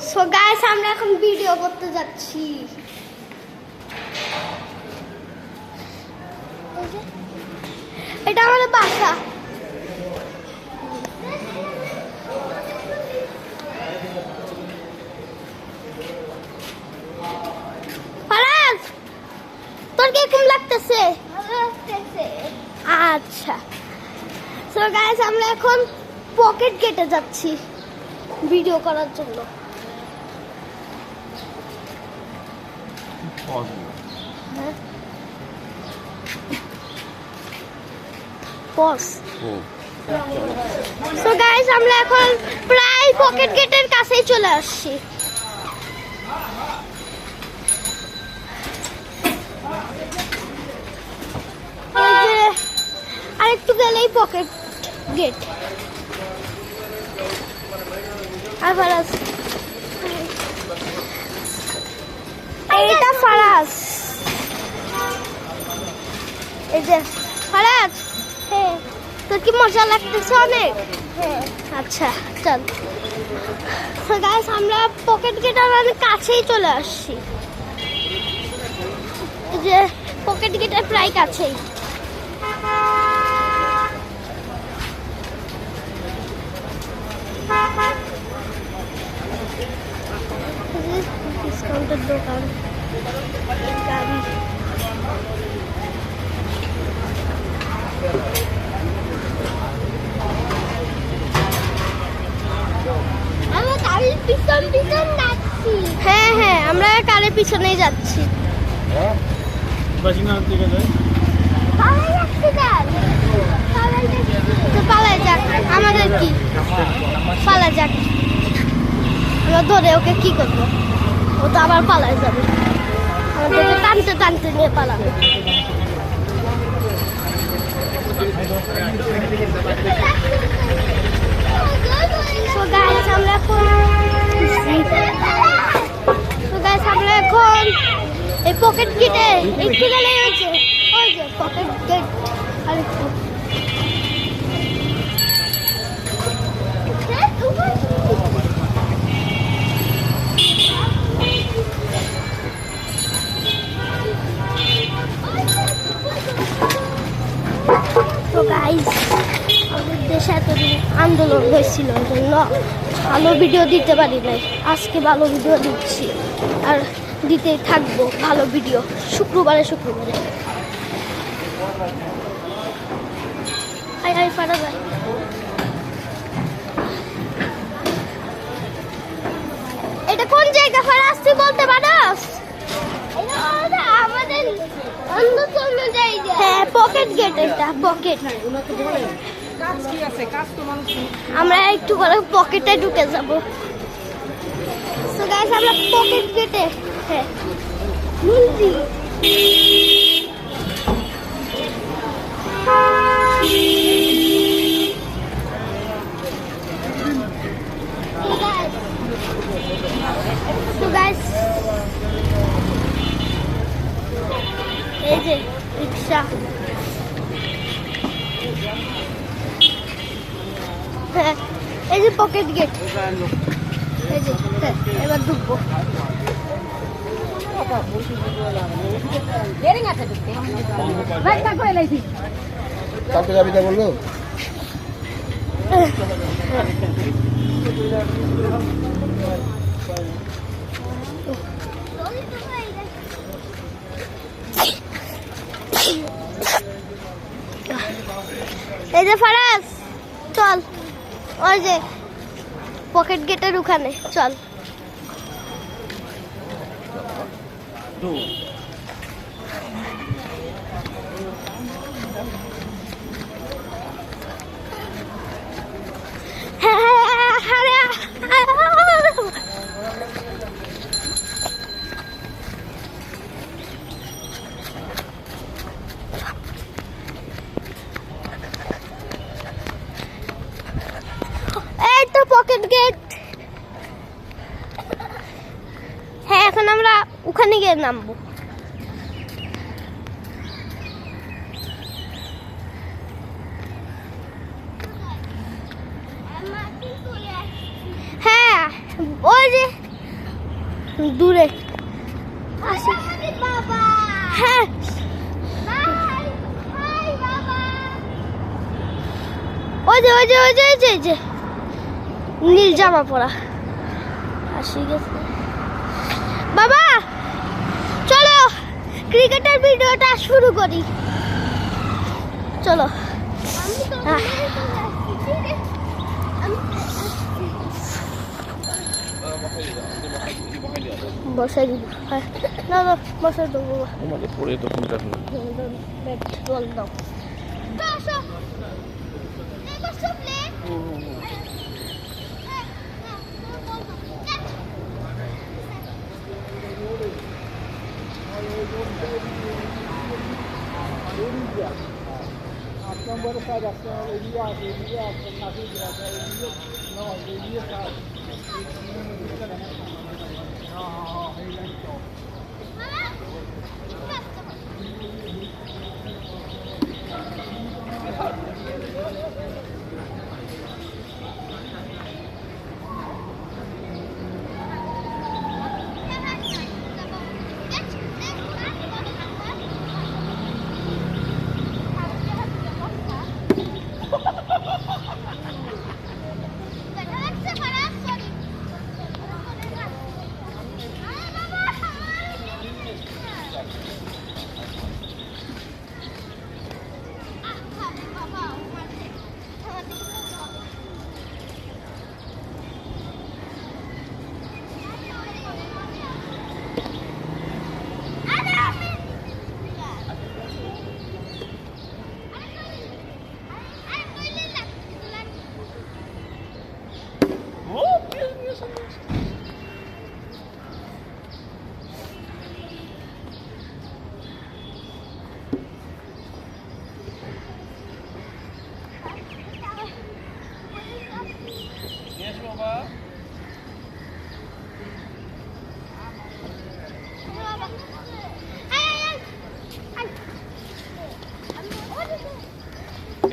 So guys আমরা এখন video করতে যাচ্ছি। এটা আমাদের বাসা। ফারাজ তোর কিরকম লাগতেছে? আচ্ছা সো গাইস আমরা এখন পকেট গেটে যাচ্ছি ভিডিও করার জন্য। সো গাইস আমরা এখন প্রায় পকেট গেটের কাছেই চলে আসছি। আরেকটু গেলেই পকেট গেট। আর ফারাজ এটা ফারাজ, এই যে ফারাজ। হ্যাঁ তোর কি মজা লাগতেছে অনেক? হ্যাঁ আচ্ছা চল। তো গাইস আমরা পকেট গেটের অনেক কাছেই চলে আসছি। এই যে পকেট গেটের প্রায় কাছেই। ডিসকাউন্টের দোকান, গাড়ি। আমরা কারের পিছন পিছন যাচ্ছি। হ্যাঁ হ্যাঁ আমরা কারের পিছনেই যাচ্ছি। পালাই যাক, আমাদের কি পালা যাক। আমরা ধরে ওকে কি করবো? ও তো আবার পালায় যাবে, আমাদেরকে টানতে টানতে নিয়ে পালাবে। আমরা এখন এই পকেট গেটে একটু গেলে হয়েছে, ওই যে পকেট গেট। আরেকটু তো গাইস আমাদের দেশে এতদিন আন্দোলন হয়েছিল, ওই জন্য ভালো ভিডিও দিতে পারি নাই। আজকে ভালো ভিডিও দিচ্ছি আর দিতেই থাকবো ভালো ভিডিও শুক্রবারে শুক্রবারে। ফারা যায়। এটা কোন জায়গা ফারাজ তুই বলতে পারস? আমাদের অন্য জায়গা। হ্যাঁ পকেট গেট, এটা পকেট। আমরা একটু করে পকেটে ঢুকে যাব। সো গাইস আমরা পকেট গেটে। হ্যাঁ মুন্দি সো গাইস এই যে রিক্সা। হ্যাঁ এই যে পকেট গেট, এই যে এবার ঢুকবো। কালকে যাবি তা বললো? এই যে ফারাজ চল, ওই যে পকেট গেটের ওখানে চল। Pocket gate. হ্যাঁ এখন আমরা ওখানে গিয়ে নামবো। হ্যাঁ ওই যে দূরে আসি। হ্যাঁ ওই যে ওই যে ওই যে ওই যে ওই যে নীল জামা পরা আসি গেছে। বাবা চলো ক্রিকেটের ভিডিওটা শুরু করি, চলো। বসাই দিব, হ্যাঁ না না বসাই দেবো বাবা। আমাদের পরে তো ফোনটা ব্যাট বল দাও।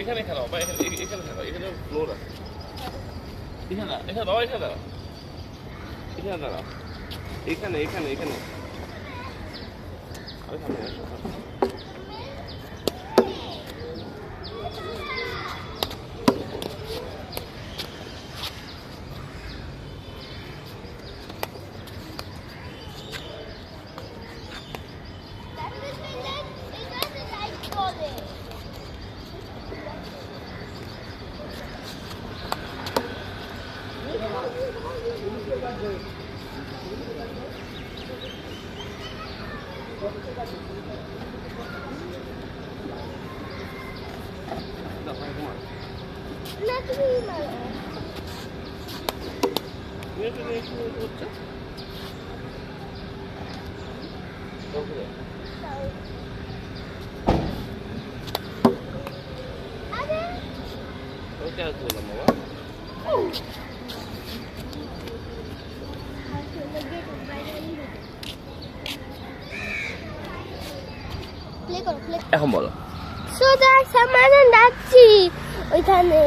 এখানে খেলাও বা এখানে এখানে খেলাও, এখানে ফ্লোর আছে। এখানে এখানে দাও, এখানে দাও, এখানে দাঁড়াও, এখানে এখানে এখানে আরে সামনে আসো। না তুমি মারো। হচ্ছে ওইটা বললাম বাবা। প্লে করো প্লে। এখন বলো। সোজা সামনে যাচ্ছি ওইখানে।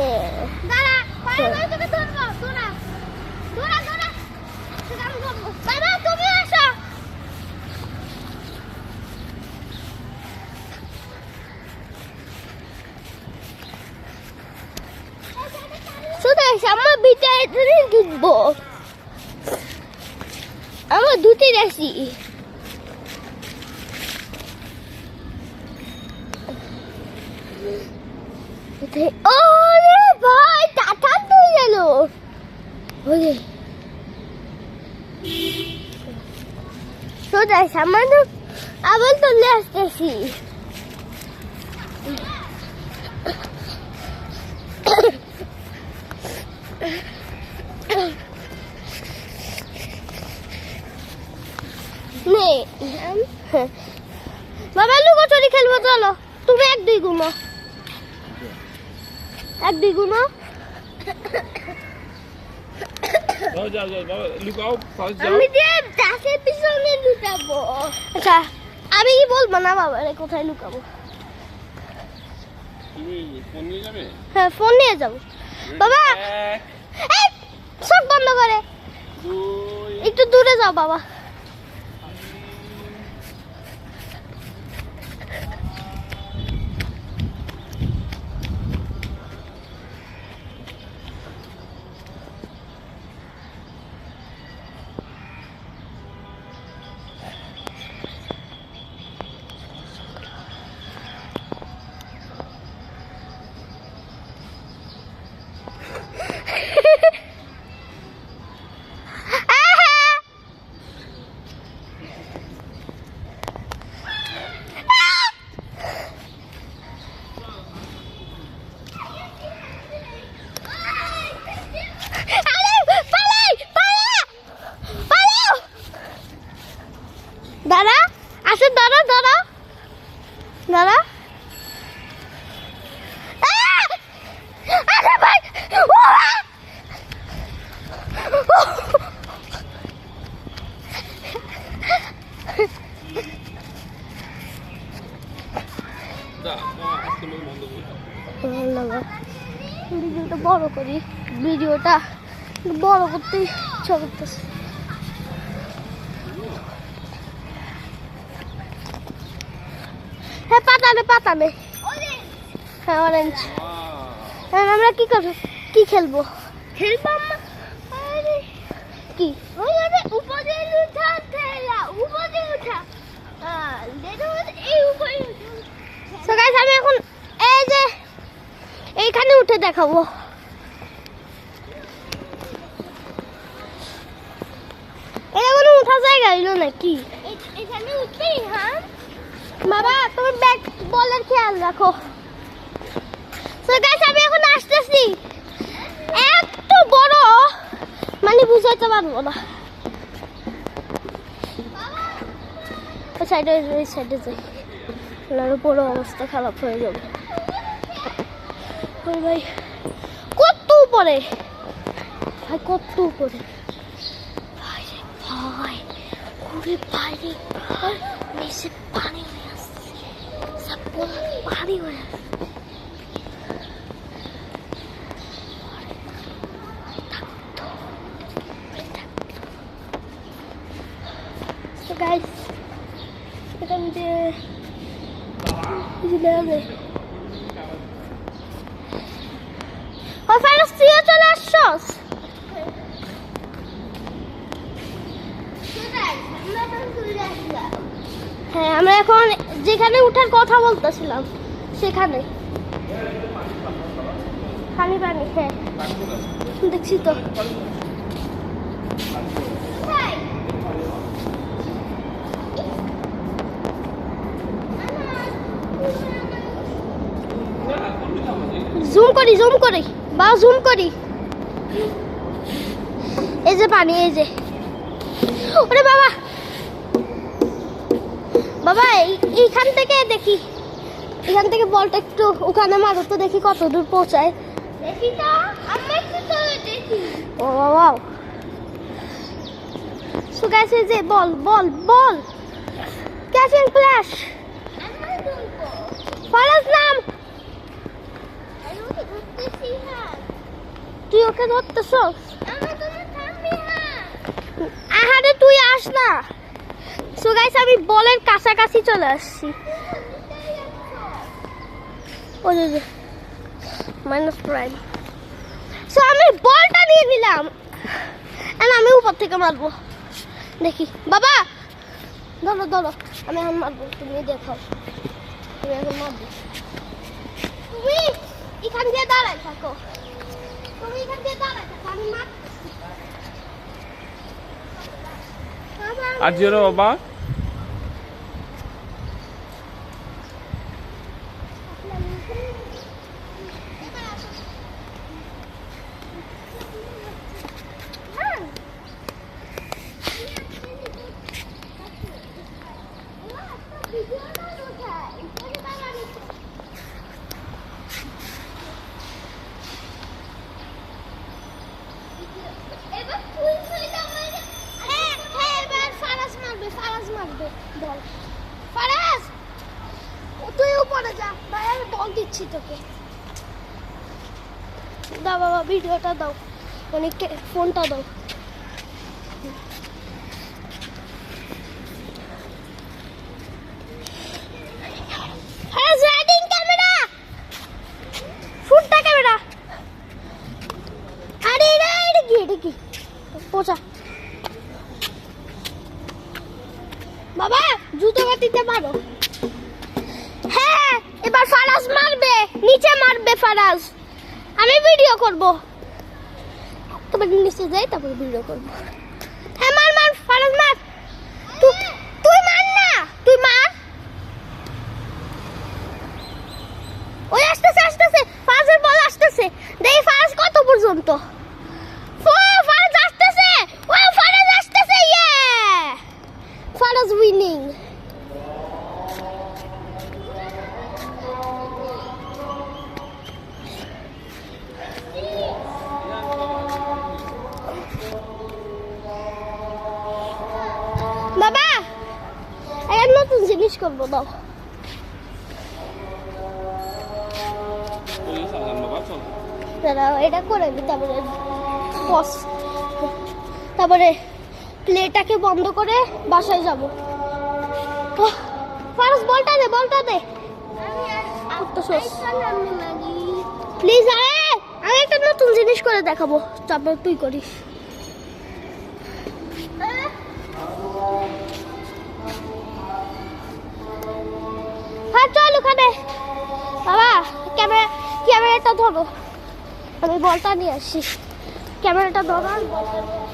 দাঁড়া পায়ে তোকে ধরবো, তোরা তোরা তোরা সেটা আমি করবো। বাবা তুমি আসো। সোজা সামনে ভিতরে ঢুকবো। আমার দুটি রাশি। ওরে ভাই টাটা তো গেল। ওরে সোজা সামনে আবার চলে আসতেছি। নে বাবা লুকোচুরি খেলবো, চলো। তুমি এক দুই ঘুমো, এক দুই ঘুমো। যাও যাও যাও বাবা, লুকাও, ফার্স্ট যাও। আমি যে গাছের পিছনে লুকাবো। আচ্ছা আমি কি বলবো না বাবা রে কোথায় লুকাবো? তুমি ফোন নিয়ে যাবে? হ্যাঁ ফোন নিয়ে যাবো। বাবা এক, এই, সব বন্ধ করে দুই, একটু দূরে যাও বাবা। যা মামা আজকে লোক বন্ধ করে দাও। ভিডিওটা বড় করি, ভিডিওটা বড় করতে ইচ্ছা করতেছে। হ্যাঁ পাতানে হ্যাঁ অরেঞ্জ। হ্যাঁ আমরা কি করবো, কি খেলবো? খেলবো কি উপরে উঠা খেলা, উপরে উঠা। So guys, আমি এখন এই যে এইখানে উঠে দেখাবো। এটা কোনো উঠা জায়গা হইলো নাকি? এখানে উঠবি? হ্যাঁ বাবা, তুমি ব্যাট বলের খেয়াল রাখো। So guys, আমি এখন আসতেছি। এত বড় মানে বুঝাইতে পারবো না। ওই সাইডে যাই, আরো বড় অবস্থা খারাপ হয়ে যাবে। ওই ভাই কত উপরে, ভাই কত উপরে, ভাই রে ভাই, ঘুরে বাইরে নিচে পানি হয়ে আসছে, সব পানি হয়ে আসছে। So guys, এখান দিয়ে চলে আসছস? হ্যাঁ আমরা এখন যেখানে উঠার কথা বলতেছিলাম সেখানে পানি হ্যাঁ দেখছি তো। জুম করি বা জুম করি। এই যে পানি, এই যে। ওরে বাবা বাবা, এইখান থেকে দেখি, এখান থেকে বলটা একটু ওখানে মারো তো, দেখি কত দূর পৌঁছায়। দেখি তো, আমি একটু তো দেখি। ও বাবা, সো গাইস, এই যে বল ক্যাচিং ফ্ল্যাশ। ফারাজ নাম, তুই ওকে ধরতেছ? আহারে তুই আস না। সো গাইস, আমি বলের কাছাকাছি চলে আসছি। ওই যে মাইনাস প্রাইম। সো আমি বলটা নিয়ে নিলাম, আর আমি উপর থেকে মারবো। দেখি বাবা, ধরো আমি এখন মারবো, তুমি দেখাও। তুমি এখন মারবো, তুমি এখান দিয়ে দাঁড়ায় থাকো, আমি মারতেছি। আর জিরো বাবা, ফারাজ মারবে বল। ফারাজ তুই উপরে যা, ভাই আমি বল দিচ্ছি তোকে। দাও বাবা, ভিডিওটা দাও, মানে ফোনটা দাও। ফারাজ রাইডিং ক্যামেরা, ফুটটা ক্যামেরা। আরে এটা কি পচা। বাবা জুতো কাটিতে পারো? হ্যাঁ, এবার ফারাজ মারবে, নিচে মারবে ফারাজ। আমি ভিডিও করব, তবে নিচে যাই, তারপর ভিডিও করব। হ্যাঁ মার ফারাজ মার। তুই মার না, তুই মার। ওই আসতেছে, ফারাজের বল আসতেছে। দেখি ফারাজ কত পর্যন্ত। ফারাজ আসতেছে, ও ফারাজ আসতেছে, ইয়ে ফারাজ উইনিং। করবো দাও। ওই সালাম বাবা চল। দাঁড়াও, এটা করে দিই, তারপরে পস, তারপরে প্লেটাকে বন্ধ করে বাসায় যাব। ফারস বলটা দে, বলটা দে। প্লিজ, আমি একটা নতুন জিনিস করে দেখাবো, তারপর তুই করিস। হ্যাঁ চল ওখানে। বাবা ক্যামেরাটা ধরো, আমি বলটা নিয়ে আসি। ক্যামেরাটা ধরো আর বলটা নিয়ে আসি।